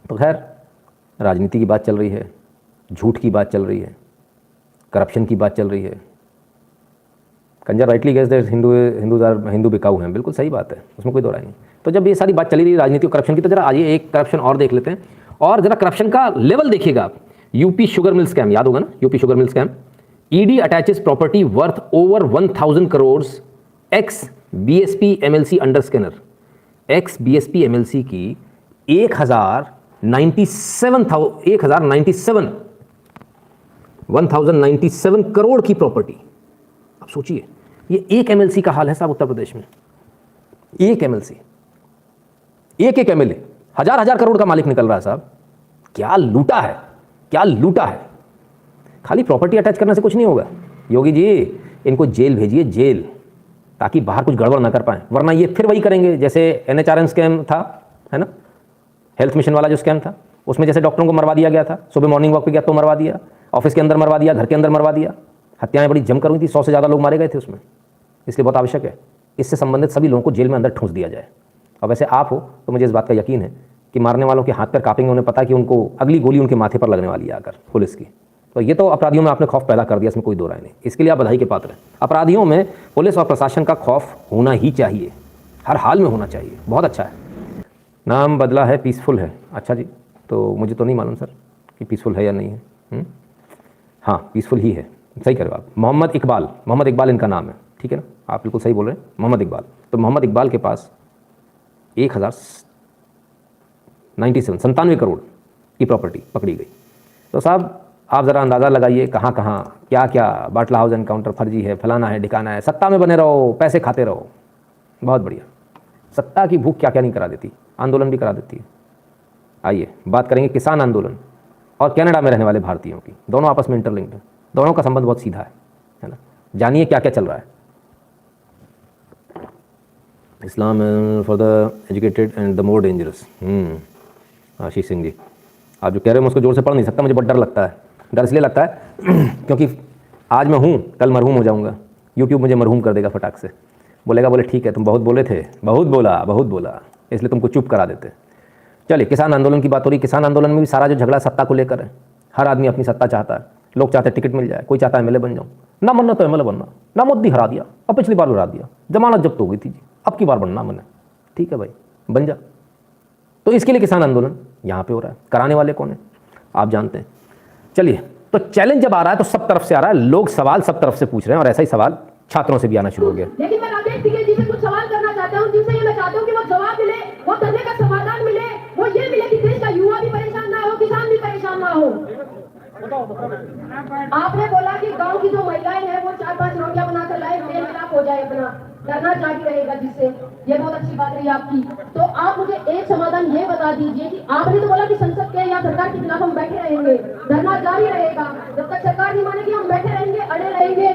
तो खैर राजनीति की बात चल रही है, झूठ की बात चल रही है, करप्शन की बात चल रही है। कंजर राइटली गेस दैट हिंदू बिकाऊ हैं, बिल्कुल सही बात है, उसमें कोई दो राय नहीं। तो जब ये सारी बात चली रही राजनीति और करप्शन की, तो जरा आइए एक करप्शन और देख लेते हैं, और जरा करप्शन का लेवल देखिएगा आप। यूपी शुगर मिल स्कैम, याद होगा ना, UP sugar mill scam. ED attaches property worth over 1000 crore x BSP MLC under scanner. X BSP MLC की 1097 करोड़ की प्रॉपर्टी। अब सोचिए, ये एक एमएलसी का हाल है साहब उत्तर प्रदेश में। एक एमएलसी, एक एमएलए, हजार करोड़ का मालिक निकल रहा है साहब। क्या लूटा है, क्या लूटा है। खाली प्रॉपर्टी अटैच करने से कुछ नहीं होगा योगी जी, इनको जेल भेजिए, जेल, ताकि बाहर कुछ गड़बड़ ना कर पाए, वरना ये फिर वही करेंगे जैसे NHRM स्कैम था, है ना, हेल्थ मिशन वाला जो स्कैम था, उसमें जैसे डॉक्टरों को मरवा दिया गया था, सुबह मॉर्निंग वॉक पे गया तो मरवा दिया, ऑफिस के अंदर मरवा दिया, घर के अंदर मरवा दिया। हत्याएं बड़ी जमकर हुई थी, 100 से ज़्यादा लोग मारे गए थे उसमें। इसलिए बहुत आवश्यक है इससे संबंधित सभी लोगों को जेल में अंदर ठूंस दिया जाए। और वैसे आप हो तो मुझे इस बात का यकीन है कि मारने वालों के हाथ पैर कांपेंगे, उन्हें पता कि उनको अगली गोली उनके माथे पर लगने वाली है आकर पुलिस की। तो ये तो अपराधियों में आपने खौफ पैदा कर दिया, इसमें कोई दो राय नहीं। इसके लिए आप बधाई के पात्र हैं। अपराधियों में पुलिस और प्रशासन का खौफ होना ही चाहिए, हर हाल में होना चाहिए। बहुत अच्छा है। नाम बदला है, पीसफुल है। अच्छा जी, तो मुझे तो नहीं मालूम सर कि पीसफुल है या नहीं है। हाँ, पीसफुल ही है, सही कह रहे हो आप। मोहम्मद इकबाल इनका नाम है, ठीक है ना, आप बिल्कुल सही बोल रहे हैं, मोहम्मद इकबाल। तो मोहम्मद इकबाल के पास 97 करोड़ की प्रॉपर्टी पकड़ी गई। तो साहब आप ज़रा अंदाज़ा लगाइए कहाँ कहाँ क्या क्या बाटला हाउस एनकाउंटर फर्जी है, फलाना है, ठिकाना है। सत्ता में बने रहो, पैसे खाते रहो, बहुत बढ़िया। सत्ता की भूख क्या क्या नहीं करा देती, आंदोलन भी करा देती है। आइए बात करेंगे किसान आंदोलन और कनाडा में रहने वाले भारतीयों की। दोनों आपस में इंटरलिंक्ड है, दोनों का संबंध बहुत सीधा है ना। जानिए क्या क्या चल रहा है। Islam for the educated and the more dangerous. Ashish Singh ji, आप जो कह रहे हो मैं उसको जोर से पढ़ नहीं सकता, मुझे बहुत डर लगता है। डर इसलिए लगता है क्योंकि आज मैं हूँ, कल मरहूम हो जाऊँगा। यूट्यूब मुझे मरहूम कर देगा फटाक से, बोलेगा बोले ठीक है तुम बहुत बोले थे, बहुत बोला, इसलिए तुमको चुप करा देते। चलिए, किसान आंदोलन की बात हो रही। किसान आंदोलन में भी सारा जो झगड़ा सत्ता को लेकर है। हर आदमी अपनी सत्ता चाहता है। लोग चाहते हैं टिकट मिल जाए, कोई चाहता है MLA बन जाऊँ। ना बनना तो MLA बनना, ना मोदी हरा दिया, अब पिछली बार हरा दिया, जमानत जब्त हो गई थी जी, अब की बार बनना मैंने, ठीक है भाई बन जा। तो इसके लिए किसान आंदोलन यहाँ पे हो रहा है। कराने वाले कौन है आप जानते हैं। चलिए, तो चैलेंज जब आ रहा है तो सब तरफ से आ रहा है, लोग सवाल सब तरफ से पूछ रहे हैं, और ऐसा ही सवाल छात्रों से भी आना शुरू हो गया। लेकिन मैं राकेश टिकैत जी से कुछ सवाल करना चाहता हूँ, जिनसे ये मैं चाहता हूँ कि वो जवाब मिले, वो धरने का समाधान मिले, वो ये मिले कि देश का युवा भी परेशान ना हो, किसान भी परेशान ना हो। आपने बोला कि गांव की जो महिलाएं हैं वो 4-5 रोटियां बनाकर लाए, मेल मिलाप हो जाए, अपना धरना जारी रहेगा, जिससे ये बहुत अच्छी बात रही आपकी। तो आप मुझे एक समाधान ये बता दीजिए कि आपने तो बोला कि संसद के या सरकार के खिलाफ हम बैठे रहेंगे, धरना जारी रहेगा, जब तक सरकार नहीं मानेगी हम बैठे रहेंगे, अड़े रहेंगे।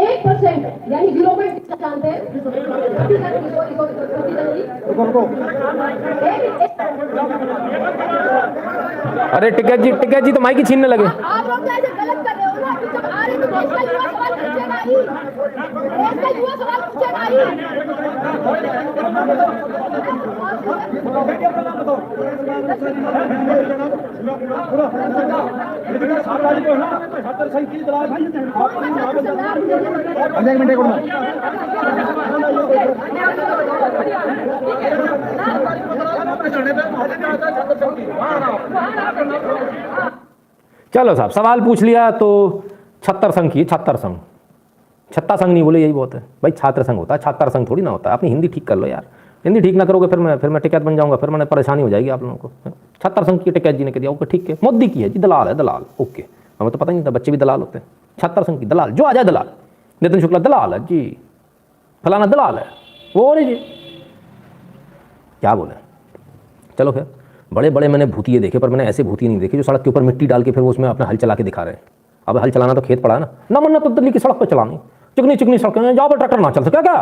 1% यानी 0.6 जानते हैं, अरे टिकैत जी तो माइक ही छीनने लगे। आप लोग ऐसे गलत कर रहे हो ना, कि जब आ रहे तो देश का युवा सवाल पूछेगा ही, देश का युवा सवाल पूछेगा ही। चलो साहब, सवाल पूछ लिया तो छत्तर संघ की, छत्तर संघ, छत्ता संघ नहीं बोले यही बहुत है भाई। छात्र संघ होता है, छात्र संघ थोड़ी ना होता है। अपनी हिंदी ठीक कर लो यार, हिंदी ठीक ना करोगे फिर मैं टिकैत बन जाऊंगा, फिर मैंने परेशानी हो जाएगी आप लोगों को। छत्तर संघ की टिकैत जी ने कह दिया ओके ठीक है, मोदी की है जी, दलाल है दलाल, ओके। हमें तो पता ही नहीं था बच्चे भी दलाल होते हैं। छत्तर संघ की दलाल, जो आ जाए दलाल। नितिन शुक्ला दलाल है जी, फलाना दलाल है, वो नहीं जी, क्या बोले। चलो फिर बड़े बड़े मैंने भूतिए देखे, पर मैंने ऐसे भूतिए नहीं देखे जो सड़क के ऊपर मिट्टी डाल के फिर वो उसमें अपना हल चला के दिखा रहे हैं। अब हल चलाना तो खेत पड़ा है ना मनना तो दिल्ली की सड़क पर चलानी, चिकनी सड़कें जहाँ पर ट्रैक्टर ना चल सके क्या,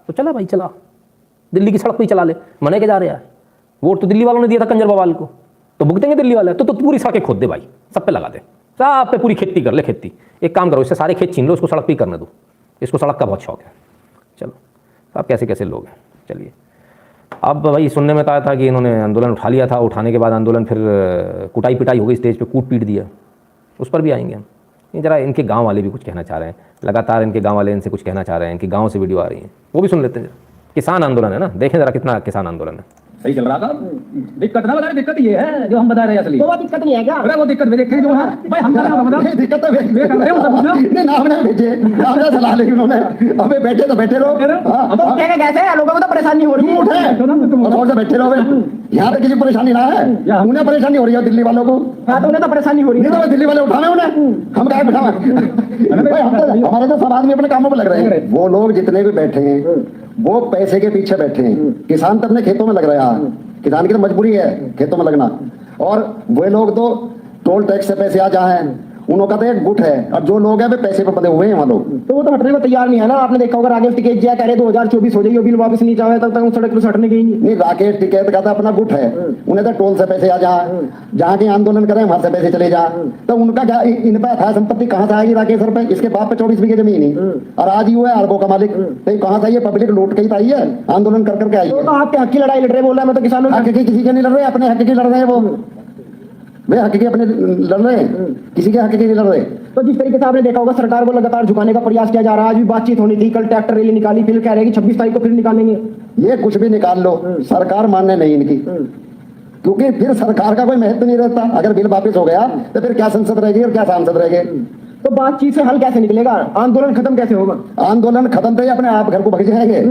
तो चला भाई चला, दिल्ली की सड़क पर ही चला ले, मने के जा रहे हैं। वोट तो दिल्ली वालों ने दिया था कंजर बवाल को, तो भुगतेंगे दिल्ली वाले। तो पूरी सड़कें खोद दे भाई, सब पे लगा दे, सब पे पूरी खेती कर ले। खेती एक काम करो, इससे सारे खेत छीन लो, उसको सड़क पर ही करने दो, इसको सड़क का बहुत शौक है। चलो आप कैसे कैसे लोग हैं। चलिए अब भाई सुनने में तो आया था कि इन्होंने आंदोलन उठा लिया था, उठाने के बाद आंदोलन फिर कुटाई पिटाई हो गई, स्टेज पे कूट पीट दिया, उस पर भी आएंगे हम। ये जरा इनके गांव वाले भी कुछ कहना चाह रहे हैं, लगातार इनके गांव वाले इनसे कुछ कहना चाह रहे हैं, इनके गांव से वीडियो आ रही है, वो भी सुन लेते हैं। किसान आंदोलन है ना, देखें जरा कितना किसान आंदोलन है। सही चल रहा था। दिक्कत ना बताए, दिक्कत ये है जो हम बता रहे हैं असली। तो वो दिक्कत नहीं है क्या? अरे वो दिक्कत भी देखे जो है भाई, हम बता दिक्कत तो नहीं नाम ना भेजे, नाम ना सलाह ली उन्होंने, अबे बैठे तो बैठे रहो। तो क्या कैसे है, लोगों को तो परेशानी हो रही है। और से बैठे रहो, यहाँ पे किसी परेशानी ना है, उन्हें परेशानी हो रही है दिल्ली वालों को। हाँ तो उन्हें तो परेशानी हो रही है। नहीं तो दिल्ली वाले उठाने उन्हें, हम क्या बैठा हमारे तो सब आदमी अपने कामों पे लग रहे हैं। वो लोग जितने भी बैठे हैं वो पैसे के पीछे बैठे हैं, किसान तो अपने खेतों में लग रहा है, किसान की तो मजबूरी है खेतों में लगना। और वे लोग तो टोल टैक्स से पैसे आ जाए, उनका तो एक गुट है, और जो लोग हैं वे पैसे पर बंधे हुए हैं वहाँ लोग। तो वो तो हटने को तैयार नहीं है ना। आपने देखा होगा राकेश टिकैत जी कह रहे 2024 हो जाएगी, बिल वापस नहीं चाहे तब तक उस सड़क पर हटने गई नहीं। राकेश टिकैत का तो अपना गुट है, उन्हें तो टोल से पैसे आ जाए, जहाँ के आंदोलन करें वहां से पैसे चले जाए, तो उनका क्या इन पे था संपत्ति कहाँ से आएगी? राकेश सर पे, इसके बाप पे 24 बीघे जमीन ही, और आज ही हुआ है अरबों का मालिक। तो कहाँ से ये पब्लिक लूट के ही आई है, आंदोलन कर करके आई है। तो आपके हक की लड़ाई लड़ रहे, बोल रहा है मैं तो किसानों हक की किसी के नहीं लड़ रहे, अपने हक की लड़ रहे हैं वो। वे हक के अपने लड़ रहे हैं, किसी के हक के नहीं लड़ रहे। तो जिस तरीके से आपने देखा होगा सरकार को लगातार झुकाने का प्रयास किया जा रहा है। आज भी बातचीत होनी थी, कल ट्रैक्टर रैली निकाली, फिर कह रहे हैं कि 26 तारीख को फिर निकालेंगे। ये कुछ भी निकाल लो, सरकार मानने नहीं इनकी, क्योंकि फिर सरकार का कोई महत्व नहीं रहता। अगर बिल वापस हो गया तो फिर क्या संसद रहेगी और क्या सांसद रहेंगे? तो बातचीत से हल कैसे निकलेगा? आंदोलन खत्म कैसे होगा? आंदोलन खत्म तो ये अपने आप घर को भग जाएंगे।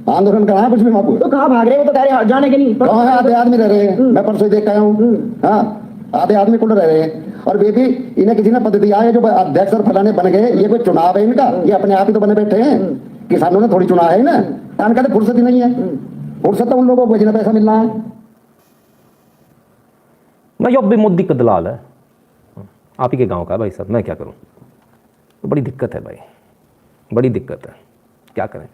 आंदोलन कहाँ है कुछ भी वहाँ को? तो कहाँ भाग रहे हो? तो कह रहे हैं जाने के नहीं। कहाँ है? आधे आदमी रह रहे हैं, मैं परसों देख आया हूँ। हाँ, आधे आदमी कुल रह रहे हैं, और वे भी इन्हें किसी ने पद दिया है, जो अध्यक्ष और फलाने बन गए। ये कोई चुनाव है इनका? ये अपने आप ही तो बने बैठे हैं, किसानों ने थोड़ी चुना है ना। कान का तो फुर्सत ही नहीं है, फुर्सत तो उन लोगों को जिन्हें पैसा मिलना है। भाई अब भी मोदी का दलाल है, आप ही के गांव का भाई साहब, मैं क्या करूं? तो बड़ी दिक्कत है भाई, बड़ी दिक्कत है, क्या करें?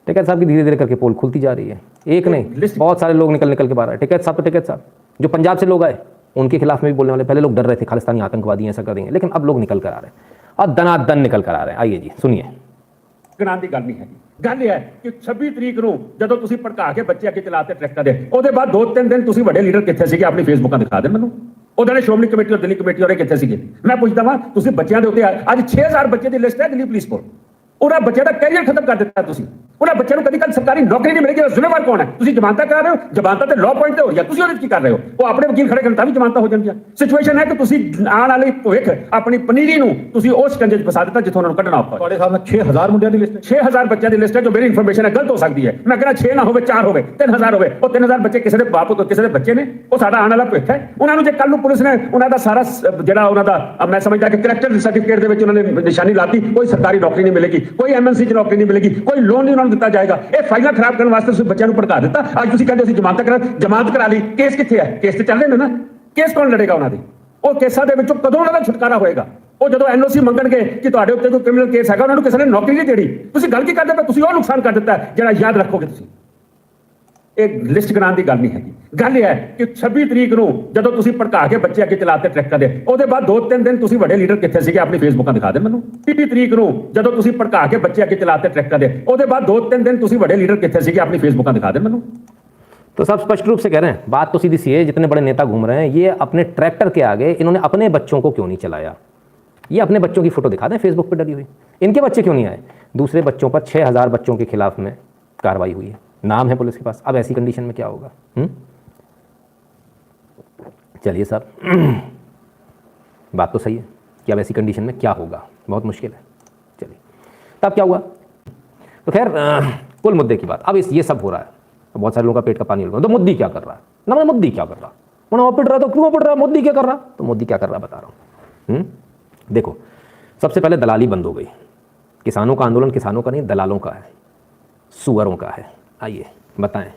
टिकैत साहब की धीरे धीरे करके पोल खुलती जा रही है, एक नहीं बहुत सारे लोग निकल के बाहर आए। टिकैत साहब तो टिकैत साहब जो पंजाब से लोग आए उनके खिलाफ में भी बोलने वाले, पहले लोग डर रहे थे खालिस्तानी आतंकवादी ऐसा करेंगे, लेकिन अब लोग निकल कर आ रहे हैं और दनादन निकल कर आ रहे हैं। आइए जी सुनिए। ਗਰਾਂ ਦੀ ਗੱਲ ਨਹੀਂ ਹੈਗੀ। ਗੱਲ ਇਹ ਹੈ ਕਿ 26 ਤਰੀਕ ਨੂੰ ਜਦੋਂ ਤੁਸੀਂ ਭੜਕਾ ਕੇ ਬੱਚੇ ਅੱਗੇ ਚਲਾਤੇ ਟਰੈਕਟਰ ਦੇ, ਉਹਦੇ ਬਾਅਦ 2-3 ਦਿਨ ਤੁਸੀਂ ਵੱਡੇ ਲੀਡਰ ਕਿੱਥੇ ਸੀਗੇ? ਆਪਣੀ ਫੇਸਬੁੱਕਾਂ ਦਿਖਾ ਦੇ ਮੈਨੂੰ। ਉਹਦੇ ਨੇ ਸ਼੍ਰੋਮਣੀ ਕਮੇਟੀ ਔਰ ਦਿੱਲੀ ਕਮੇਟੀ ਔਰ ਕਿੱਥੇ ਸੀਗੇ? ਮੈਂ ਪੁੱਛਦਾ ਵਾਂ, ਤੁਸੀਂ ਬੱਚਿਆਂ ਦੇ ਉੱਤੇ ਅੱਜ 6000 ਬੱਚੇ ਦੀ ਲਿਸਟ ਹੈ ਦਿੱਲੀ ਪੁਲਿਸ ਕੋਲ। ਉਹਨਾਂ ਬੱਚਿਆਂ ਦਾ ਕੈਰੀਅਰ ਖਤਮ ਕਰ ਦਿੱਤਾ ਤੁਸੀਂ। ਉਹਨਾਂ ਬੱਚਿਆਂ ਨੂੰ ਕਦੀ ਕੱਲ ਸਰਕਾਰੀ ਨੌਕਰੀ ਨਹੀਂ ਮਿਲੇਗੀ। ਜ਼ਿੰਮੇਵਾਰ ਕੌਣ ਹੈ? ਤੁਸੀਂ ਜ਼ਮਾਨਤਾਂ ਕਰਾ ਰਹੇ ਹੋ, ਜ਼ਮਾਨਤਾਂ ਤੇ ਲਾਅ ਪੁਆਇੰਟ ਤੇ ਹੋ ਰਹੀਆਂ, ਤੁਸੀਂ ਉਹਦੇ ਵਿੱਚ ਕੀ ਕਰ ਰਹੇ ਹੋ? ਉਹ ਆਪਣੇ ਵਕੀਲ ਖੜੇ ਕਰਨ ਤਾਂ ਵੀ ਜ਼ਮਾਨਤਾਂ ਹੋ ਜਾਂਦੀਆਂ। ਸਿਚੁਏਸ਼ਨ ਹੈ ਕਿ ਤੁਸੀਂ ਆਉਣ ਵਾਲੀ ਭਵਿੱਖ ਆਪਣੀ ਪਨੀਰੀ ਨੂੰ ਤੁਸੀਂ ਉਸ ਕੰਜੇ 'ਚ ਫਸਾ ਦਿੱਤਾ ਜਿੱਥੋਂ ਉਹਨਾਂ ਨੂੰ ਕੱਢਣਾ ਔਖਾ। ਤੁਹਾਡੇ ਸਾਹਮਣੇ 6000 ਮੁੰਡਿਆਂ ਦੀ ਲਿਸਟ ਹੈ, 6000 ਬੱਚਿਆਂ ਦੀ ਲਿਸਟ ਹੈ। ਜੋ ਮੇਰੀ ਇਨਫੋਰਮੇਸ਼ਨ ਹੈ ਗਲਤ ਹੋ ਸਕਦੀ ਹੈ, ਮੈਂ ਕਹਿੰਦਾ 6 ਨਾ ਹੋਵੇ, 4 ਹੋਵੇ, 3000 ਹੋਵੇ। ਉਹ 3000 ਬੱਚੇ ਕਿਸੇ ਦੇ ਬਾਪ ਤੋਂ ਕਿਸੇ ਦੇ ਬੱਚੇ ਨੇ, ਉਹ ਸਾਡਾ ਆਉਣ ਵਾਲਾ ਭਵਿੱਖ ਹੈ। ਉਹਨਾਂ ਨੂੰ ਜੇ ਕੱਲ ਨੂੰ ਪੁਲਿਸ ਨੇ ਉਹਨਾਂ ਦਾ ਸਾਰਾ ਜਿਹੜਾ ਉਹਨਾਂ ਦਾ ਮੈਂ ਸਮਝਦਾ ਕਿ ਕਰੈਕਟਰ ਸਰਟੀਫਿਕੇਟ ਦੇ ਵਿੱਚ ਉਹਨਾਂ ਨੇ ਨਿਸ਼ਾਨੀ ਲਾਤੀ, ਕੋਈ ਸਰਕਾਰੀ ਨੌਕਰੀ ਨਹੀਂ ਮਿਲੇਗੀ, ਕੋਈ ਐਮਐਨਸੀ 'ਚ ਨੌਕਰੀ ਨਹੀਂ ਮਿਲੇਗੀ, ਕੋਈ ਲੋਨ ਨਹੀਂ ਉਹਨਾਂ ਨੂੰ ਦਿੱਤਾ ਜਾਏਗਾ। ਇਹ ਫਾਈਲਾਂ ਖਰਾਬ ਕਰਨ ਵਾਸਤੇ ਤੁਸੀਂ ਬੱਚਿਆਂ ਨੂੰ ਭੜਕਾ ਦਿੱਤਾ। ਅੱਜ ਤੁਸੀਂ ਕਹਿੰਦੇ ਅਸੀਂ ਜ਼ਮਾਨਤ ਕਰਾ ਲਈ, ਕੇਸ ਕਿੱਥੇ ਹੈ? ਕੇਸ ਤੇ ਚੱਲ ਰਹੇ ਨੇ ਨਾ, ਕੇਸ ਕੌਣ ਲੜੇਗਾ ਉਹਨਾਂ ਦੇ? ਉਹ ਕੇਸਾਂ ਦੇ ਵਿੱਚੋਂ ਕਦੋਂ ਉਹਨਾਂ ਦਾ ਛੁਟਕਾਰਾ ਹੋਏਗਾ? ਉਹ ਜਦੋਂ ਐਨਓਸੀ ਮੰਗਣਗੇ ਕਿ ਤੁਹਾਡੇ ਉੱਤੇ ਕੋਈ ਕ੍ਰਿਮੀਨਲ ਕੇਸ ਹੈਗਾ, ਉਹਨਾਂ ਨੂੰ ਕਿਸੇ ਨੇ ਨੌਕਰੀ ਨਹੀਂ ਦੇਣੀ। ਤੁਸੀਂ ਗੱਲ ਕੀ ਕਰਦੇ ਪਏ? ਤੁਸੀਂ ਉਹ ਨੁਕਸਾਨ ਕਰ ਦਿੱਤਾ ਜਿਹੜਾ ਯਾਦ ਰੱਖੋਗੇ ਤੁਸੀਂ। ਇਹ ਲਿਸਟ ਗਰਾਂ ਦੀ ਗੱਲ ਨਹੀਂ ਹੈਗੀ। ਗੱਲ ਇਹ ਹੈ ਕਿ 26 ਤਰੀਕ ਨੂੰ ਜਦੋਂ ਤੁਸੀਂ ਭੜਕਾ ਕੇ ਬੱਚੇ ਅੱਗੇ ਚਲਾਤੇ ਟਰੈਕਟਰ ਦੇ, ਉਹਦੇ ਬਾਅਦ 2-3 ਦਿਨ ਤੁਸੀਂ ਵੱਡੇ ਲੀਡਰ ਕਿੱਥੇ ਸੀਗੇ? ਆਪਣੀ ਫੇਸਬੁੱਕਾਂ ਦਿਖਾ ਦੇ ਮੈਨੂੰ। 30 ਤਰੀਕ ਨੂੰ ਜਦੋਂ ਤੁਸੀਂ ਭੜਕਾ ਕੇ ਬੱਚੇ ਅੱਗੇ ਚਲਾਤੇ ਟਰੈਕਟਰ ਦੇ, ਉਹਦੇ ਬਾਅਦ 2-3 दिन ਤੁਸੀਂ ਵੱਡੇ ਲੀਡਰ ਕਿੱਥੇ ਸੀਗੇ? ਆਪਣੀ ਫੇਸਬੁੱਕਾਂ ਦਿਖਾ ਦੇ ਮੈਨੂੰ। तो सब स्पष्ट रूप से कह रहे हैं, बात तो सीधी सी है, जितने बड़े नेता घूम रहे हैं ये अपने ट्रैक्टर के आगे इन्होंने अपने बच्चों को क्यों नहीं चलाया? ये अपने बच्चों की फोटो दिखा दें फेसबुक पे डली हुई, इनके बच्चे क्यों नहीं आए? दूसरे बच्चों पर 6000 बच्चों के खिलाफ में कार्रवाई हुई है, नाम है पुलिस के पास। अब ऐसी कंडीशन में क्या होगा? चलिए साहब बात तो सही है कि अब ऐसी कंडीशन में क्या होगा, बहुत मुश्किल है। चलिए तब क्या हुआ? तो खैर कुल मुद्दे की बात, अब ये सब हो रहा है, बहुत सारे लोगों का पेट का पानी उड़, तो मोदी क्या कर रहा है ना? मोदी क्या कर रहा? मैंने पिट रहा तो क्यों पिट रहा? मोदी क्या कर रहा? तो मोदी क्या कर रहा बता रहा हूँ। देखो सबसे पहले दलाली बंद हो गई। किसानों का आंदोलन किसानों का नहीं, दलालों का है, सुअरों का है। आइए बताएं।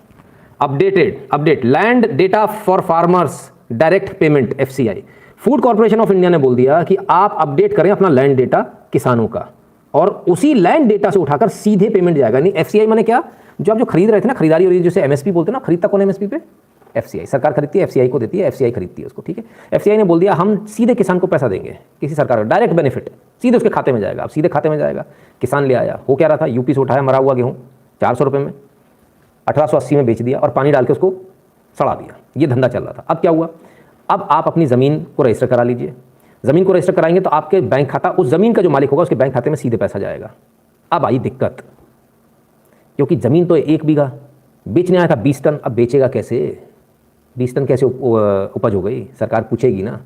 Update land data for farmers direct payment FCI, food corporation of India ने बोल दिया कि आप अपडेट करें अपना लैंड डेटा किसानों का, और उसी लैंड डेटा से उठाकर सीधे पेमेंट जाएगा। नहीं FCI माने क्या? जो आप जो खरीद रहे थे ना, खरीदारी हो रही है, जैसे MSP बोलते हैं ना, खरीदता कौन है MSP पे? FCI, सरकार खरीदती है, FCI को देती है, FCI खरीदती है उसको, ठीक है। FCI ने बोल दिया हम सीधे किसान को पैसा देंगे, किसी सरकार का डायरेक्ट बेनिफिट सीधे उसके खाते में जाएगा। अब सीधे खाते में जाएगा, किसान ले आया, हो क्या रहा था? यूपी से उठाया मरा हुआ गेहूँ 400 रुपये में, 1880 में बेच दिया और पानी डाल के उसको सड़ा दिया। ये धंधा चल रहा था। अब क्या हुआ, अब आप अपनी ज़मीन को रजिस्टर करा लीजिए। ज़मीन को रजिस्टर कराएंगे तो आपके बैंक खाता, उस ज़मीन का जो मालिक होगा उसके बैंक खाते में सीधे पैसा जाएगा। अब आई दिक्कत, क्योंकि ज़मीन तो 1 बीघा, बेचने आया था 20 टन, अब बेचेगा कैसे? 20 टन कैसे उपज हो गई? सरकार पूछेगी ना।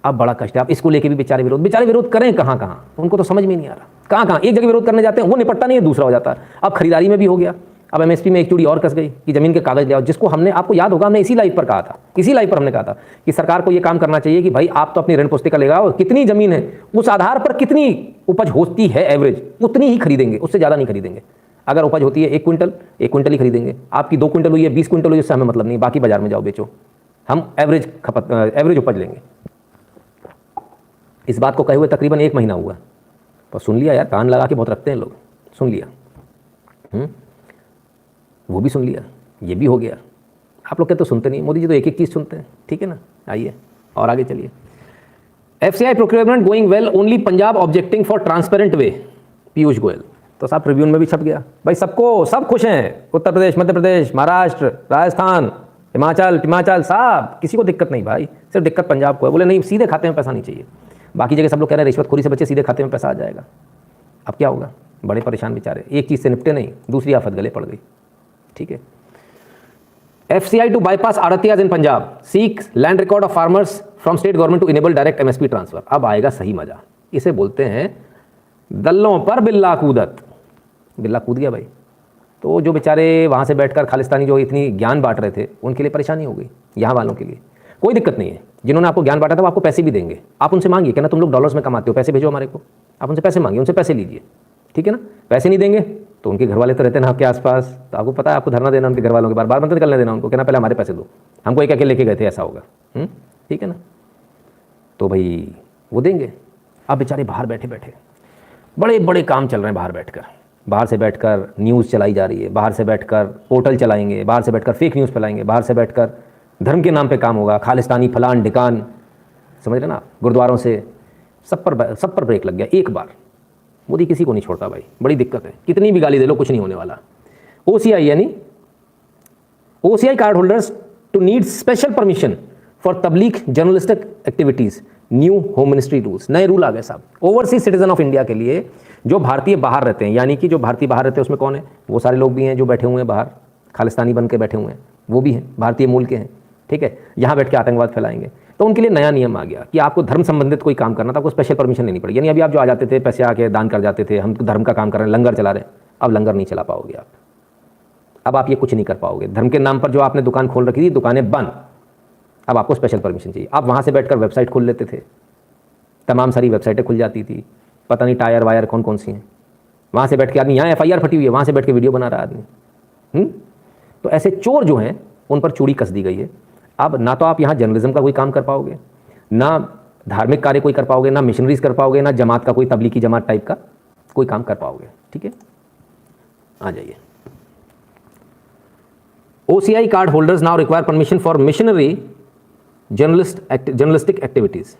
अब बड़ा कष्ट है। अब इसको लेके भी बेचारे विरोध करें कहाँ कहाँ, उनको तो समझ में नहीं आ रहा। कहाँ कहाँ एक जगह विरोध करने जाते हैं, वो निपटता नहीं है, दूसरा हो जाता है। अब खरीदारी में भी हो गया, अब एमएसपी में एक चूड़ी और कस गई कि ज़मीन के कागज ले आओ, जिसको हमने, आपको याद होगा, हमने इसी लाइव पर कहा था, इसी लाइव पर हमने कहा था कि सरकार को ये काम करना चाहिए कि भाई आप तो अपनी ऋण पुस्तिका लगाओ, कितनी ज़मीन है उस आधार पर कितनी उपज होती है एवरेज, उतनी ही खरीदेंगे, उससे ज़्यादा नहीं खरीदेंगे। अगर उपज होती है 1 क्विंटल, 1 क्विंटल ही खरीदेंगे। आपकी 2 क्विंटल हुई है, 20 क्विंटल हुई, उससे हमें मतलब नहीं, बाकी बाजार में जाओ बेचो, हम एवरेज उपज लेंगे। इस बात को कहे हुए तकरीबन 1 महीना हुआ, पर सुन लिया यार, कान लगा के बहुत रखते हैं लोग, सुन लिया, वो भी सुन लिया, ये भी हो गया। आप लोग क्या तो सुनते नहीं, मोदी जी तो एक एक चीज़ सुनते हैं। ठीक है ना, आइए और आगे चलिए। FCI procurement going well, only Punjab objecting for transparent way, Piyush Goyal. तो साहब ट्रिब्यून में भी छप गया भाई, सबको, सब खुश हैं, उत्तर प्रदेश, मध्य प्रदेश, महाराष्ट्र, राजस्थान, हिमाचल, साहब किसी को दिक्कत नहीं भाई, सिर्फ दिक्कत पंजाब को है। बोले नहीं, सीधे खाते में पैसा नहीं चाहिए। बाकी जगह सब लोग कह रहे हैं रिश्वतखोरी से बच्चे, सीधे खाते में पैसा आ जाएगा। अब क्या होगा, बड़े परेशान बेचारे, एक चीज़ से निपटे नहीं, दूसरी आफत गले पड़ गई। ठीक है। FCI to bypass arhtiyas in Punjab, seeks land record of farmers from state government to enable direct MSP transfer. अब आएगा सही मजा, इसे बोलते हैं दल्लों पर बिल्ला कूदत। बिल्ला कूद गया भाई, तो जो बेचारे वहाँ से बैठकर खालिस्तानी जो इतनी ज्ञान बांट रहे थे, उनके लिए परेशानी हो गई। यहाँ वालों के लिए कोई दिक्कत नहीं है, जिन्होंने आपको ज्ञान बांटा था वो आपको पैसे भी देंगे। आप उनसे मांगिए, कहना तुम लोग डॉलर्स में कमाते हो, पैसे भेजो हमारे को। आप उनसे पैसे मांगिए, उनसे पैसे लीजिए, ठीक है ना। पैसे नहीं देंगे तो उनके घर वाले तो रहते हैं ना आपके आसपास, तो आपको पता है, आपको धरना देना उनके घर वालों के बार मत निकलने देना उनको, कहना पहले हमारे पैसे दो, हमको एक अकेले लेके गए थे, ऐसा होगा। ठीक है ना, तो भाई वो देंगे। अब बेचारे बाहर बैठे बैठे बड़े बड़े काम चल रहे हैं, बाहर से बैठकर न्यूज़ चलाई जा रही है, बाहर से बैठकर पोर्टल चलाएंगे, बाहर से बैठकर फेक न्यूज़ फैलाएंगे, बाहर से बैठकर धर्म के नाम पे काम होगा, खालिस्तानी फलान ढिकान, समझ रहे ना, गुरुद्वारों से सब पर ब्रेक लग गया एक बार। मोदी किसी को नहीं छोड़ता भाई, बड़ी दिक्कत है, कितनी भी गाली दे लो कुछ नहीं होने वाला। OCI यानी OCI card holders to need special permission for तबलीग journalistic activities, new home ministry rules, नए रूल आ गए साहब। ओवरसीज सिटीजन ऑफ इंडिया के लिए, जो भारतीय बाहर रहते हैं, यानी कि जो भारतीय बाहर रहते हैं उसमें कौन है, वो सारे लोग भी हैं जो बैठे हुए हैं बाहर, खालिस्तानी बन के बैठे हुए हैं, वो भी हैं, भारतीय मूल के हैं। ठीक है, यहाँ बैठ के आतंकवाद फैलाएंगे, तो उनके लिए नया नियम आ गया कि आपको धर्म संबंधित कोई काम करना था, आपको स्पेशल परमिशन लेनी पड़ेगी। यानी अभी आप जो आ जाते थे, पैसे आके दान कर जाते थे, हम धर्म का काम कर रहे हैं, लंगर चला रहे हैं, अब लंगर नहीं चला पाओगे आप। अब आप ये कुछ नहीं कर पाओगे। धर्म के नाम पर जो आपने दुकान खोल रखी थी, दुकानें बंद, अब आपको स्पेशल परमिशन चाहिए। आप वहाँ से बैठकर वेबसाइट खोल लेते थे, तमाम सारी वेबसाइटें खुल जाती थी, पता नहीं टायर वायर कौन कौन सी हैं, वहाँ से बैठ के आदमी, यहाँ FIR फटी हुई है, वहाँ से बैठ के वीडियो बना रहा है आदमी। तो ऐसे चोर जो हैं उन पर चूड़ी कस दी गई है। अब ना तो आप यहाँ जर्नलिज्म का कोई काम कर पाओगे, ना धार्मिक कार्य कोई कर पाओगे, ना मिशनरीज कर पाओगे, ना जमात का कोई तबलीगी जमात टाइप का कोई काम कर पाओगे। ठीक है, आ जाइए। OCI card holders now require permission for missionary journalistic activities.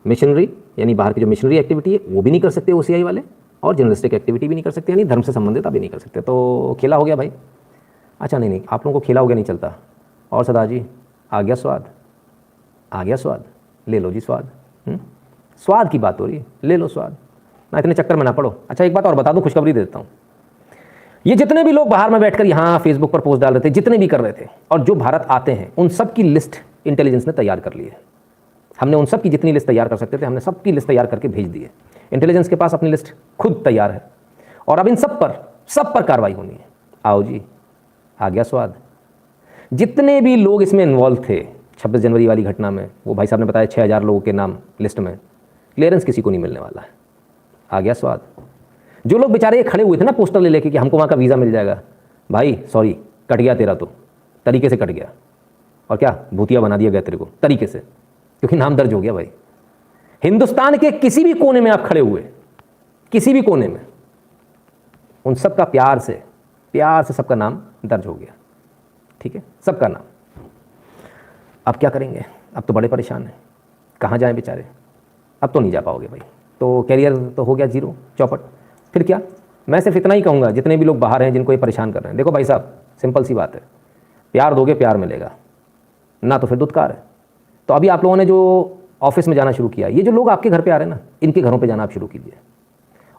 Missionary यानी बाहर की जो मिशनरी एक्टिविटी है वो भी नहीं कर सकते OCI वाले, और जर्नलिस्टिक एक्टिविटी भी नहीं कर सकते, यानी धर्म से संबंधित भी नहीं कर सकते। तो खेला हो गया भाई। अच्छा नहीं, आप लोगों को खेला हो गया नहीं चलता। और सदा जी आ गया स्वाद, आ गया स्वाद, ले लो जी स्वाद। स्वाद की बात हो रही है, ले लो स्वाद, ना इतने चक्कर में ना पड़ो। अच्छा एक बात और बता दूं, खुशखबरी दे देता हूँ। ये जितने भी लोग बाहर में बैठकर यहाँ फेसबुक पर पोस्ट डाल रहे थे, जितने भी कर रहे थे, और जो भारत आते हैं, उन सब की लिस्ट इंटेलिजेंस ने तैयार कर ली है। हमने उन सब की जितनी लिस्ट तैयार कर सकते थे, हमने सबकी लिस्ट तैयार करके भेज दी है। इंटेलिजेंस के पास अपनी लिस्ट खुद तैयार है, और अब इन सब पर कार्रवाई होनी है। आओ जी, आ गया स्वाद। जितने भी लोग इसमें इन्वॉल्व थे 26 जनवरी वाली घटना में, वो भाई साहब ने बताया 6000 लोगों के नाम लिस्ट में, क्लियरेंस किसी को नहीं मिलने वाला है। आ गया स्वाद। जो लोग बेचारे खड़े हुए थे ना पोस्टर ले लेके कि हमको वहाँ का वीज़ा मिल जाएगा, भाई सॉरी, कट गया तेरा, तो तरीके से कट गया। और क्या भूतिया बना दिया गया तेरे को तरीके से, क्योंकि नाम दर्ज हो गया भाई। हिंदुस्तान के किसी भी कोने में आप खड़े हुए, किसी भी कोने में, उन सबका प्यार से सबका नाम दर्ज हो गया। ठीक है, सबका नाम। अब क्या करेंगे, अब तो बड़े परेशान हैं, कहाँ जाएं बेचारे, अब तो नहीं जा पाओगे भाई। तो कैरियर तो हो गया जीरो, चौपट। फिर क्या, मैं सिर्फ इतना ही कहूँगा, जितने भी लोग बाहर हैं जिनको ये परेशान कर रहे हैं, देखो भाई साहब सिंपल सी बात है। प्यार दोगे प्यार मिलेगा, ना तो फिर दुत्कार है। तो अभी आप लोगों ने जो ऑफिस में जाना शुरू किया, ये जो लोग आपके घर पे आ रहे हैं ना, इनके घरों पे जाना आप शुरू कीजिए।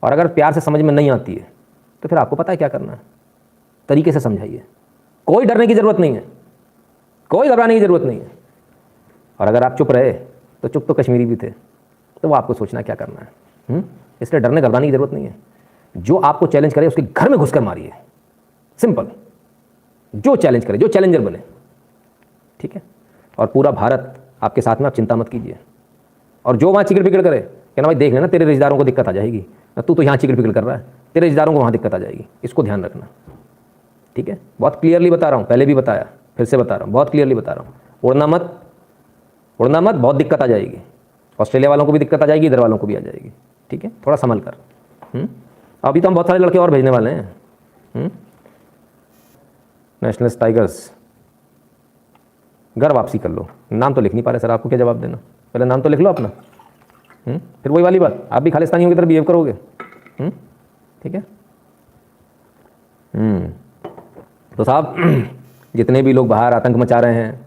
और अगर प्यार से समझ में नहीं आती है तो फिर आपको पता है क्या करना है, तरीके से समझाइए। कोई डरने की ज़रूरत नहीं है, कोई घबराने की ज़रूरत नहीं है। और अगर आप चुप रहे तो चुप तो कश्मीरी भी थे, तो वो आपको सोचना क्या करना है। इसलिए डरने घबराने की ज़रूरत नहीं है। जो आपको चैलेंज करे उसके घर में घुसकर मारिए, सिंपल। जो चैलेंज करे, जो चैलेंजर बने, ठीक है। और पूरा भारत आपके साथ में, आप चिंता मत कीजिए। और जो वहाँ चिकड़ पिकड़ करे, कहना भाई देख लेना तेरे रिश्तेदारों को दिक्कत आ जाएगी, तू तो यहाँ चिकड़ पिकड़ कर रहा है, तेरे रिश्तेदारों को वहाँ दिक्कत आ जाएगी, इसको ध्यान रखना, ठीक है। बहुत क्लियरली बता रहा हूँ, पहले भी बताया, फिर से बता रहा हूँ, बहुत क्लियरली बता रहा हूँ। उड़ना मत, उड़ना मत, बहुत दिक्कत आ जाएगी। ऑस्ट्रेलिया वालों को भी दिक्कत आ जाएगी, इधर वालों को भी आ जाएगी, ठीक है। थोड़ा संभल कर। अभी तो हम बहुत सारे लड़के और भेजने वाले हैं। नेशनलिस्ट टाइगर्स, घर वापसी कर लो। नाम तो लिख नहीं पा रहे सर, आपको क्या जवाब देना, पहले नाम तो लिख लो अपना। फिर वही वाली बात, आप भी खालिस्तानियों की तरह बिहेव करोगे, ठीक है। तो साहब जितने भी लोग बाहर आतंक मचा रहे हैं,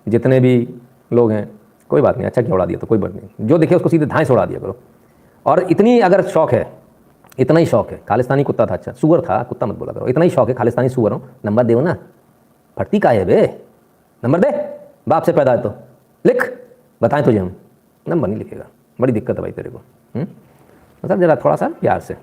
जितने भी लोग हैं, कोई बात नहीं, अच्छा क्या उड़ा दिया तो कोई बात नहीं, जो देखे उसको सीधे धाएं से उड़ा दिया करो। और इतनी अगर शौक है, इतना ही शौक है, खालिस्तानी कुत्ता था, अच्छा सुअर था, कुत्ता मत बोला करो, इतना ही शौक है खालिस्तानी सुअर हो, नंबर दे ना, फटती का है बे, नंबर दे, बाप से पैदा है तो लिख, बताएं तुझे हम, नंबर नहीं लिखेगा, बड़ी दिक्कत है भाई तेरे को। सर जरा थोड़ा सा प्यार से,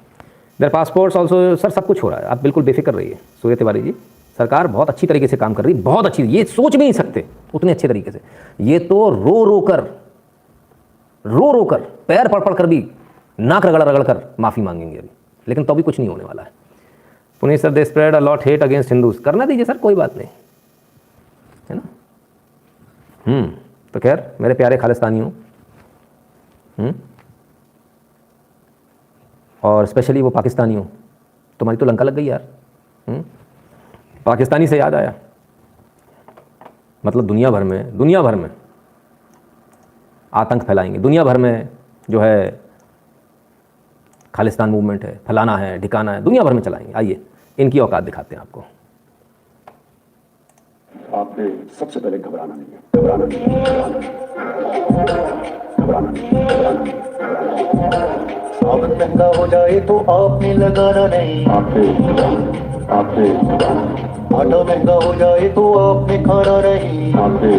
देयर पासपोर्ट्स ऑल्सो, सर सब कुछ हो रहा है, आप बिल्कुल बेफिक्र रहिए सूर्य तिवारी जी। सरकार बहुत अच्छी तरीके से काम कर रही है, बहुत अच्छी, ये सोच भी नहीं सकते उतने अच्छे तरीके से। ये तो रो रो कर पैर पड़ कर भी, नाक रगड़ कर माफ़ी मांगेंगे अभी, लेकिन तो भी कुछ नहीं होने वाला है। Puneet sir, they spread a lot hate against Hindus, करना दीजिए सर, कोई बात नहीं, है ना। तो खैर मेरे प्यारे खालिस्तानियों, और स्पेशली वो पाकिस्तानियों, तुम्हारी तो लंका लग गई यार। पाकिस्तानी से याद आया, मतलब दुनिया भर में आतंक फैलाएंगे, दुनिया भर में जो है खालिस्तान मूवमेंट है, फैलाना है, ढिकाना है, दुनिया भर में चलाएंगे। आइए इनकी औकात दिखाते हैं आपको। आपने सबसे पहले घबराना नहीं है, घबराना नहीं है, घबराना नहीं है, घबराना नहीं है। सावन महंगा हो जाए तो आपने लगाना नहीं, आपने आटा महंगा हो जाए तो आपने खाना नहीं, आपने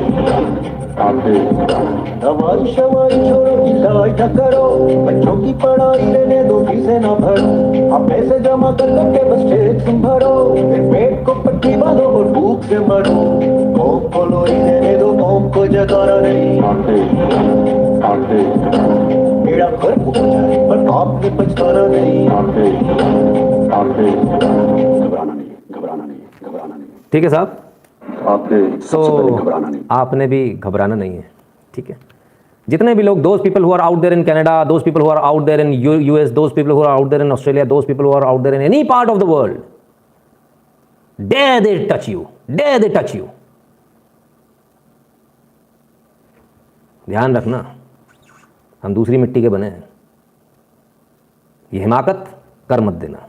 दवाई शवाई छोड़ो, इलाज न करो, बच्चों की पढ़ाई लेने दो, फीसें ना भरो, आप पैसे जमा कर करके बस टैक्स भरो, फिर पेट को पट्टी बांधो और भूख से मरो। कौम को लोरी देने दो, कौम को जगाना नहीं, मेरा घर हो जाए पर आपने पछताना नहीं, घबराना नहीं, घबराना नहीं, घबराना नहीं। ठीक है साहब, आपने सबसे पहले घबराना नहीं, आपने भी घबराना नहीं है, ठीक है। जितने भी लोग, those people who are out there in Canada, those people who are out there in US, those people who are out there in Australia, those people who are out there in any part of the world, dare they touch you, dare they touch you, ध्यान रखना हम दूसरी मिट्टी के बने हैं, ये हिमाकत कर मत देना,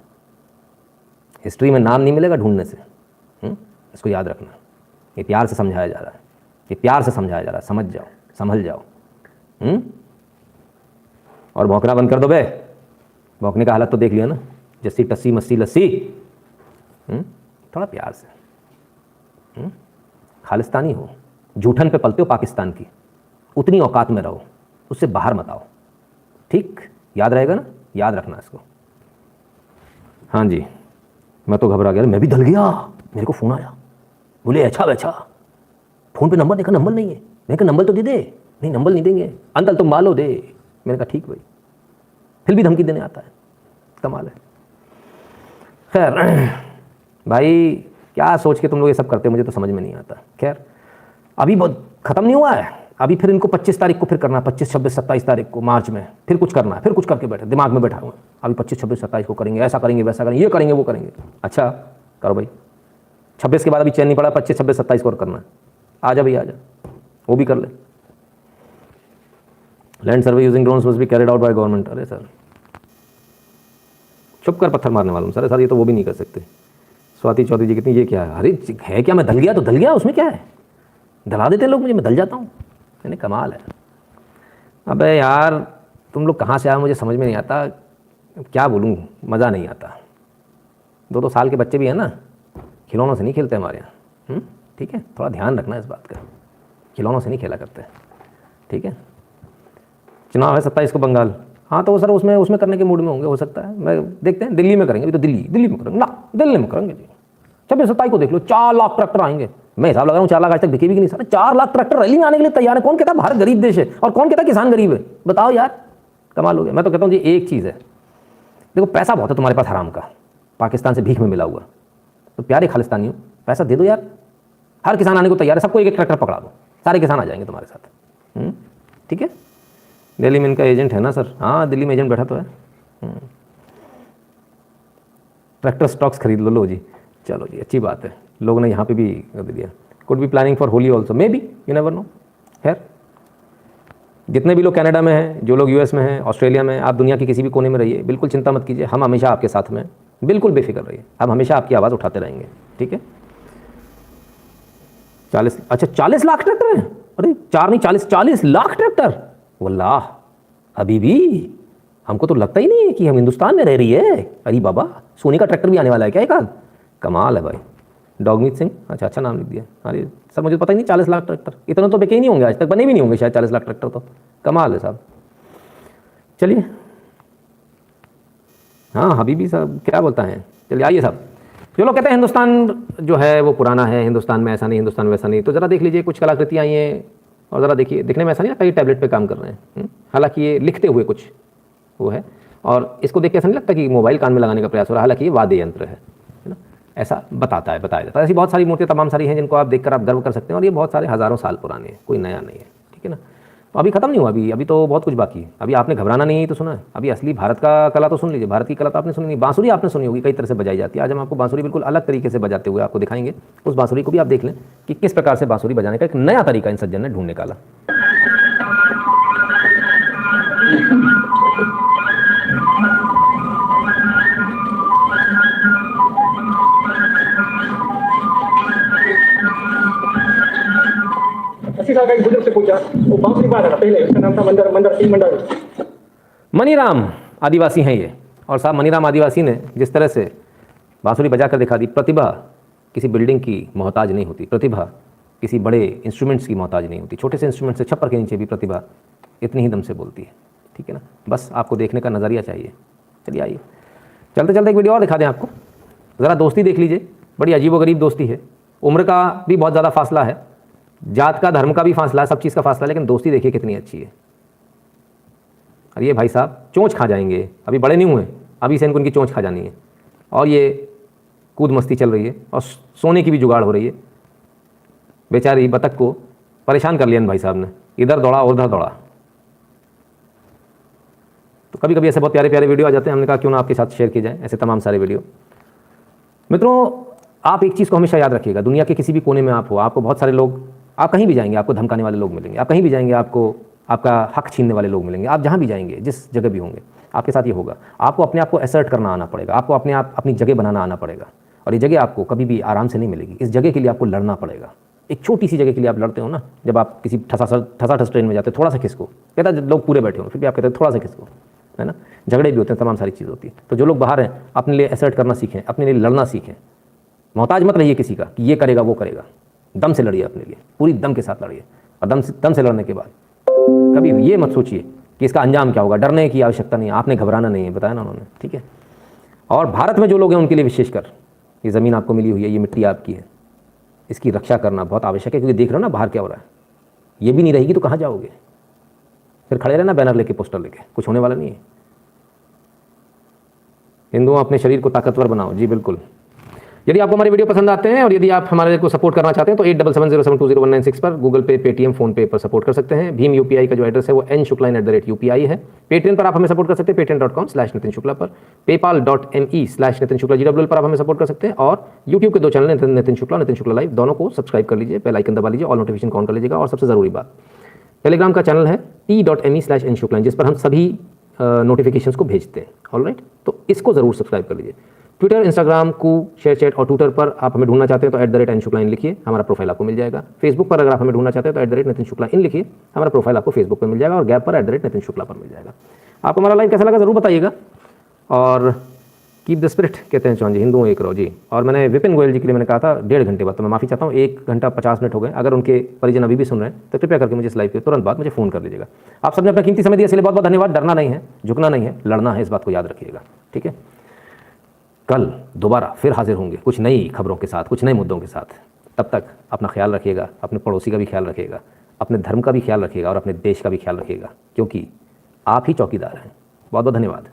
हिस्ट्री में नाम नहीं मिलेगा ढूंढने से। इसको याद रखना, ये प्यार से समझाया जा रहा है, ये प्यार से समझाया जा रहा है, समझ जाओ, संभल जाओ। और भौंकना बंद कर दो बे, भौंकने का हालत तो देख लिया ना, जस्सी टस्सी मस्सी लस्सी। थोड़ा प्यार से, खालिस्तानी हो, जूठन पे पलते हो पाकिस्तान की, उतनी औकात में रहो, उससे बाहर मत आओ, ठीक, याद रहेगा ना, याद रखना इसको। हाँ जी, मैं तो घबरा गया, मैं भी दल गया, मेरे को फ़ोन आया, बोले अच्छा वैसा, फ़ोन पे नंबर देखा, नंबर नहीं है, मैंने कहा नंबर तो दे दे, नहीं नंबर नहीं देंगे, अंकल तुम मालो दे, मैंने कहा ठीक भाई, फिर भी धमकी देने आता है, कमाल है। खैर भाई क्या सोच के तुम लोग ये सब करते हो, मुझे तो समझ में नहीं आता। खैर अभी बहुत ख़त्म नहीं हुआ है, अभी फिर इनको 25 तारीख को फिर करना है, 25, 26, 27 तारीख को मार्च में फिर कुछ करना है, फिर कुछ करके बैठे, दिमाग में बैठा हुआ अभी 25, 26, 27 को करेंगे, ऐसा करेंगे, वैसा करेंगे, ये करेंगे, वो करेंगे। अच्छा करो भाई, 26 के बाद अभी चैन नहीं पड़ा, 25, 26, 27 को और करना है, आ जा भाई आ जा, वो भी कर ले। Land survey using drones must be carried out by government. अरे सर चुप कर, पत्थर मारने वाला हूँ सर, ये तो वो भी नहीं कर सकते। स्वाति चौधरी जी कितनी, ये क्या है, अरे है क्या, मैं दल गया तो दल गया, उसमें क्या है, दला देते लोग मुझे, मैं दल जाता हूँ, मैंने कमाल है। अबे यार तुम लोग कहाँ से आए मुझे समझ में नहीं आता, क्या बोलूँ, मज़ा नहीं आता। 2-2 साल के बच्चे भी हैं ना, खिलौनों से नहीं खेलते हमारे यहाँ, ठीक है, थोड़ा ध्यान रखना इस बात का, खिलौनों से नहीं खेला करते, ठीक है। चुनाव है 27 को बंगाल, हाँ तो सर उसमें करने के मूड में होंगे, हो सकता है, मैं देखते हैं दिल्ली में करेंगे, अभी तो दिल्ली में करेंगे ना, दिल्ली में करेंगे जी। 26-27 को देख लो, 4 लाख ट्रैक्टर आएंगे, मैं हिसाब लगा रहा हूँ 4 लाख आज तक बिके भी कि नहीं सर, 4 लाख ट्रैक्टर रैली में आने के लिए तैयार है। कौन कहता भारत गरीब देश है और कौन कहता किसान गरीब है, बताओ यार, कमाल हो गया। मैं तो कहता हूँ जी एक चीज़ है, देखो पैसा बहुत है तुम्हारे पास हराम का, पाकिस्तान से भीख में मिला हुआ, तो प्यारे खालिस्तानियों पैसा दे दो यार, हर किसान आने को तैयार है, सबको एक ट्रैक्टर पकड़ा दो, सारे किसान आ जाएंगे तुम्हारे साथ, ठीक है। दिल्ली में इनका एजेंट है ना सर, हाँ दिल्ली में एजेंट बैठा तो है, ट्रैक्टर स्टॉक्स खरीद लो जी, चलो जी अच्छी बात है, लोगों ने यहाँ पे भी कर दिया। Could be planning for Holi also, may be, you never know. खैर जितने भी लोग कनाडा में हैं, जो लोग यूएस में हैं, ऑस्ट्रेलिया में, आप दुनिया के किसी भी कोने में रहिए, बिल्कुल चिंता मत कीजिए, हम हमेशा आपके साथ में, बिल्कुल बेफिक्र रहिए, हम हमेशा आपकी आवाज़ उठाते रहेंगे, ठीक है। 40 लाख ट्रैक्टर हैं, अरे 4 नहीं 40 लाख ट्रैक्टर, वल्लाह हबीबी, हमको तो लगता ही नहीं है कि हम हिंदुस्तान में रह रही है। अरे बाबा सोनी का ट्रैक्टर भी आने वाला है क्या एक आध, कमाल है भाई। डॉगमीत सिंह, अच्छा नाम लिख दिया। अरे सर मुझे पता ही नहीं 40 लाख ट्रैक्टर, इतना तो बिके ही नहीं होंगे, आज तक बने भी नहीं होंगे शायद 40 लाख ट्रैक्टर, तो कमाल है साहब। चलिए हाँ हबीबी साहब क्या बोलता है, चलिए आइए साहब। जो लोग कहते हैं हिंदुस्तान जो है वो पुराना है, हिंदुस्तान में ऐसा नहीं, हिंदुस्तान में वैसा नहीं, तो ज़रा देख लीजिए कुछ कलाकृतियाँ आई हैं और ज़रा देखिए, दिखने में ऐसा नहीं लगता ये टैबलेट पे काम कर रहे हैं, हालांकि ये लिखते हुए कुछ वो है, और इसको देख के ऐसा नहीं लगता कि मोबाइल कान में लगाने का प्रयास हो रहा है, हालांकि ये वाद्य यंत्र है ना, ऐसा बताया जाता है। ऐसी बहुत सारी मूर्तियाँ तमाम सारी हैं जिनको आप देखकर आप गर्व कर सकते हैं, और ये बहुत सारे हज़ारों साल पुराने हैं, कोई नया नहीं है, ठीक है ना। तो अभी खत्म नहीं हुआ, अभी तो बहुत कुछ बाकी है। अभी आपने घबराना नहीं तो सुना है, अभी असली भारत का कला तो सुन लीजिए, भारत की कला तो आपने सुनी नहीं। बांसुरी आपने सुनी होगी, कई तरह से बजाई जाती है, आज हम आपको बांसुरी बिल्कुल अलग तरीके से बजाते हुए आपको दिखाएंगे। उस बांसुरी को भी आप देख लें कि किस प्रकार से बांसुरी बजाने का एक नया तरीका इन सज्जन ने ढूंढ निकाला। का एक बुजुर्ग से पूछा, वो बांसुरी बाजा था पहले, उसका नाम था मंदर। मनीराम आदिवासी हैं ये, और साहब मनीराम आदिवासी ने जिस तरह से बांसुरी बजा कर दिखा दी, प्रतिभा किसी बिल्डिंग की मोहताज नहीं होती, प्रतिभा किसी बड़े इंस्ट्रूमेंट्स की मोहताज नहीं होती, छोटे से इंस्ट्रूमेंट से छप्पर के नीचे भी प्रतिभा इतनी ही दम से बोलती है, ठीक है ना। बस आपको देखने का नज़रिया चाहिए। चलिए आइए, चलते चलते एक वीडियो और दिखा दें आपको, ज़रा दोस्ती देख लीजिए, बड़ी अजीबोगरीब दोस्ती है, उम्र का भी बहुत ज़्यादा फासला है, जात का धर्म का भी फासला है, सब चीज़ का फासला है, लेकिन दोस्ती देखिए कितनी अच्छी है। और ये भाई साहब चोंच खा जाएंगे, अभी बड़े नहीं हुए, अभी से इनको इनकी चोंच खा जानी है, और ये कूद मस्ती चल रही है, और सोने की भी जुगाड़ हो रही है। बेचारी बतख को परेशान कर लिया भाई साहब ने, इधर दौड़ा उधर दौड़ा। तो कभी कभी ऐसे बहुत प्यारे प्यारे वीडियो आ जाते हैं, हमने कहा क्यों ना आपके साथ शेयर की जाए ऐसे तमाम सारे वीडियो। मित्रों आप एक चीज़ को हमेशा याद रखिएगा, दुनिया के किसी भी कोने में आप हो, आपको बहुत सारे लोग, आप कहीं भी जाएंगे आपको धमकाने वाले लोग मिलेंगे, आप कहीं भी जाएंगे आपको आपका हक छीनने वाले लोग मिलेंगे, आप जहाँ भी जाएंगे जिस जगह भी होंगे आपके साथ ये होगा। आपको अपने आप को असर्ट करना आना पड़ेगा, आपको अपने आप अपनी जगह बनाना आना पड़ेगा, और ये जगह आपको कभी भी आराम से नहीं मिलेगी। इस जगह के लिए आपको लड़ना पड़ेगा। एक छोटी सी जगह के लिए आप लड़ते हो ना, जब आप किसी ठसाठस ट्रेन में जाते हो, थोड़ा सा खिसको, कहता है लोग पूरे बैठे हो, फिर भी आप कहते हैं थोड़ा सा खिसको, है ना। झगड़े भी होते हैं, तमाम सारी चीज़ होती है। तो जो लोग बाहर हैं अपने लिए असर्ट करना सीखें, अपने लिए लड़ना सीखें, मोहताज मत रहिए किसी का कि ये करेगा वो करेगा, दम से लड़िए अपने लिए, पूरी दम के साथ लड़िए, और दम से लड़ने के बाद कभी ये मत सोचिए कि इसका अंजाम क्या होगा, डरने की आवश्यकता नहीं है, आपने घबराना नहीं है, बताया ना उन्होंने, ठीक है। और भारत में जो लोग हैं उनके लिए विशेषकर, ये ज़मीन आपको मिली हुई है, ये मिट्टी आपकी है, इसकी रक्षा करना बहुत आवश्यक है, क्योंकि देख रहे हो ना बाहर क्या हो रहा है, ये भी नहीं रहेगी तो कहाँ जाओगे, फिर खड़े रहना बैनर लेके, पोस्टर लेके, कुछ होने वाला नहीं है। हिंदुओं अपने शरीर को ताकतवर बनाओ, जी बिल्कुल। यदि आपको हमारे वीडियो पसंद आते हैं और यदि आप हमारे को सपोर्ट करना चाहते हैं तो 8770720196 पर गूगल पे, पेटीएम, फोन पे पर सपोर्ट कर सकते हैं। भीम यूपीआई का जो एड्रेस है वो n.shukla@UPI है। पेट्रियन पर आप हमें सपोर्ट कर सकते हैं, patreon.com/नितिन शुक्ला पर, paypal.me/नितिन शुक्ला GWL पर आप हमें सपोर्ट कर सकते हैं, और यूट्यूब के 2 चैनल नितिन शुक्ला लाइव, दोनों को सब्सक्राइब कर लीजिए, बेल आइकन दबा लीजिए, ऑल नोटिफिकेशन ऑन कर लीजिएगा। और सबसे ज़रूरी बात, टेलीग्राम का चैनल है t.me/nshukla, जिस पर हम सभी नोटिफिकेशंस को भेजते हैं, ऑलराइट। तो इसको ज़रूर सब्सक्राइब कर लीजिए। ट्विटर, इंस्टाग्राम, कू, शेयर चैट और ट्विटर पर आप हमें ढूंढना चाहते हैं तो @N शुक्ला इन लिखिए, हमारा प्रोफाइल आपको मिल जाएगा। फेसबुक पर अगर आप हमें ढूंढना चाहते हैं तो @नितिन शुक्ला इन लिखिए, हमारा प्रोफाइल आपको फेसबुक पर मिल जाएगा और गैप पर @नितिन शुक्ला पर मिल जाएगा। आपको हमारा लाइव कैसा लगा ज़रूर बताइएगा। और कीप द स्पिरिट कहते हैं चौहान जी, हिंदू एक रहो जी। और मैंने विपिन गोयल जी के लिए मैंने कहा था 1.5 घंटे बाद, तो मैं माफ़ी चाहता हूँ 1 घंटा 50 मिनट हो गए। अगर उनके परिजन अभी भी सुन रहे हैं तो कृपया करके मुझे इस लाइव के तुरंत बाद मुझे फ़ोन कर लीजिएगा। आप सबने अपना कीमती समय दिया, इसलिए बहुत बहुत धन्यवाद। डरना नहीं है, झुकना नहीं है, लड़ना है, इस बात को याद रखिएगा, ठीक है। कल दोबारा फिर हाजिर होंगे कुछ नई खबरों के साथ, कुछ नए मुद्दों के साथ। तब तक अपना ख्याल रखिएगा, अपने पड़ोसी का भी ख्याल रखिएगा, अपने धर्म का भी ख्याल रखिएगा और अपने देश का भी ख्याल रखिएगा, क्योंकि आप ही चौकीदार हैं। बहुत बहुत धन्यवाद।